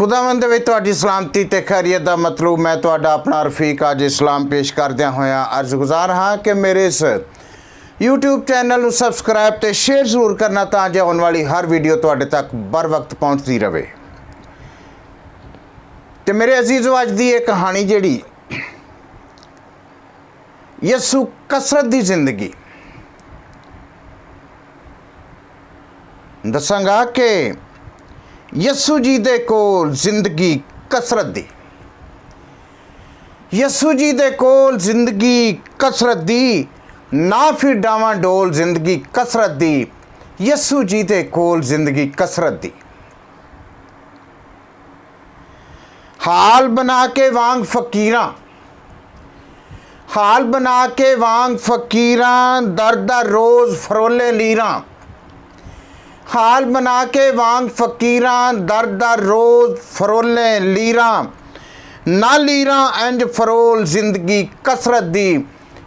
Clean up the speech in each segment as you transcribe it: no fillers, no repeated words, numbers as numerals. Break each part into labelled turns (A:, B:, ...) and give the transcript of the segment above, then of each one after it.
A: खुदावंद विच तुहाडी सलामती ते खैरियत दा मतलूब मैं तुहाडा अपना रफीक अज इस्लाम पेश करदिया होया अर्ज़गुज़ार हाँ कि मेरे इस यूट्यूब चैनल सबसक्राइब ते शेयर जरूर करना तां जे आने वाली हर वीडियो तुहाडे तक बर वक्त पहुँचती रहे। तो मेरे अजीज़ो अज दी एक कहानी जिहड़ी यसू कसरत दी जिंदगी दसांगा कि यसू जी दे कोल जिंदगी कसरत दी, यसू जी दे कोल जिंदगी कसरत दी, ना फिर डावां डोल जिंदगी कसरत दी, यसू जी दे कोल जिंदगी कसरत दी। हाल बना के वांग फकीरां, हाल बना के वांग फकीरां, दर दर रोज़ फरोले लीरां, हाल बना के वांग फकीरां, दर दर रोज़ फरोले लीरां, ना लीरां इंज फरोल जिंदगी कसरत दी,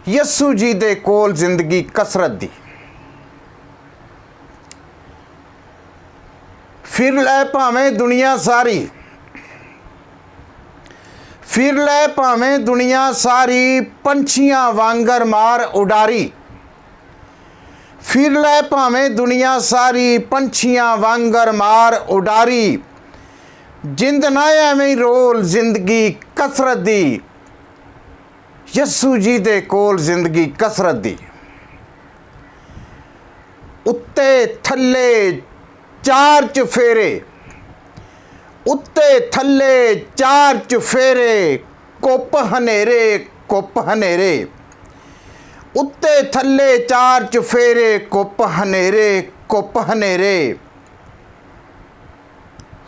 A: यसू जी दे कोल जिंदगी कसरत दी। फिर लै भावें दुनिया सारी, फिर लै भावें दुनिया सारी, पंछियां वांगर मार उडारी, फिर लै भावें दुनिया सारी, पंछियां वांगर मार उडारी, जिंद ना एवें रोल जिंदगी कसरत दी, यसू जी दे कोल जिंदगी कसरत दी। उत्ते थल्ले चार चफेरे, उत्ते थल्ले चार चफेरे, कुप हनेरे कुप हनेरे, उत्ते थल्ले चार चफेरे, कुप हनेरे कुप हनेरे,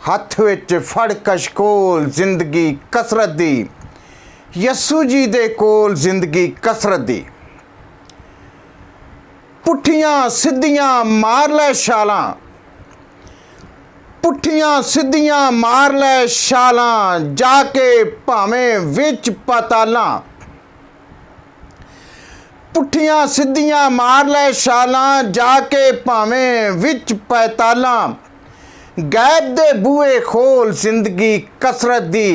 A: हथ विच फड़ कशकोल जिंदगी कसरत दी, यसू जी दे कोल जिंदगी कसरत दी। पुठियां सिद्धियां मार लै छालां, पुठियां सिद्धियां मार लै छालां, जाके भावें विच पातालां, पुठियां सिद्धियां मार लै छालां, जाके भावें विच पैतालां, गैब दे बूहे खोल जिंदगी कसरत दी,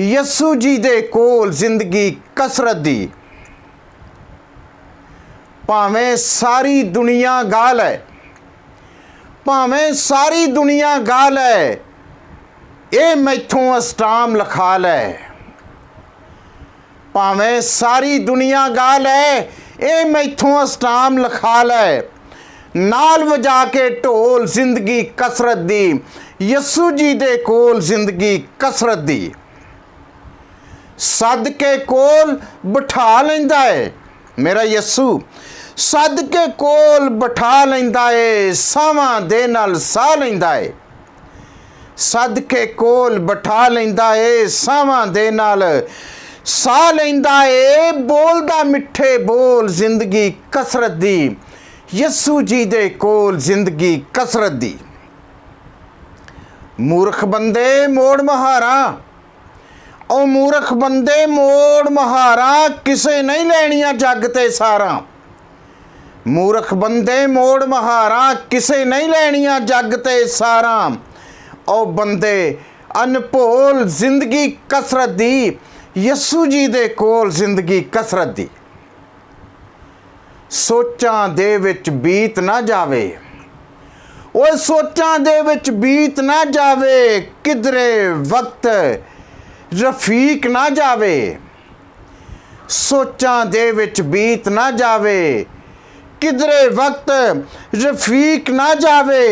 A: यसू जी दे कोल जिंदगी कसरत दी। भावें सारी दुनिया गाल है, भावें सारी दुनिया गाल है, ये मैथों अस्टाम लखा लै, भावें सारी दुनिया गाल है, ये मैथों अस्टाम लखा लै, नाल वजा के ढोल जिंदगी कसरत दी, यसू जी दे कोल जिंदगी कसरत दी। सद के कोल बिठा लैंदा है मेरा यसू, सद के कोल बिठा लैंदा है, सावां दे नाल साह लैंदा है, सद के कोल बिठा लैंदा है, सावां दे नाल साह लैंदा है, बोलदा मिठे बोल जिंदगी कसरत दी, यसू जी दे कोल जिंदगी कसरत दी। मूर्ख बंदे मोड़ महारा, ओ मूर्ख बंदे मोड़ महारा, किसे नहीं लैनियां जग ते सारा, मूर्ख बंदे मोड़ महारा, किसे नहीं लैनियां जग ते सारा, ओ बंदे अनभोल जिंदगी कसरत दी, यसू जी दे कोल जिंदगी कसरत दी। सोचां दे विच बीत ना जावे, ओए सोचां दे विच बीत ना जावे, किधरे वक्त रफीक ना जावे, सोचां दे विच बीत ना जावे, किधरे वक्त रफीक ना जावे,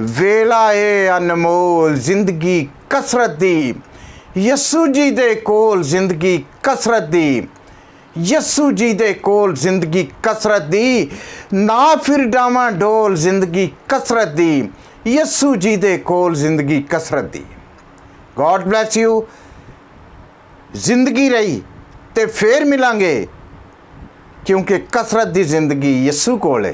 A: वेला ए अनमोल जिंदगी कसरत दी, यसू जी दे कोल जिंदगी कसरत दी, यसू जी दे कोल जिंदगी कसरत दी, ना फिर डावां डोल जिंदगी कसरत दी, यसू जी दे कोल जिंदगी कसरत दी। God bless you. जिंदगी रही ते फिर मिलांगे, क्योंकि कसरत दी जिंदगी यसू कोल है।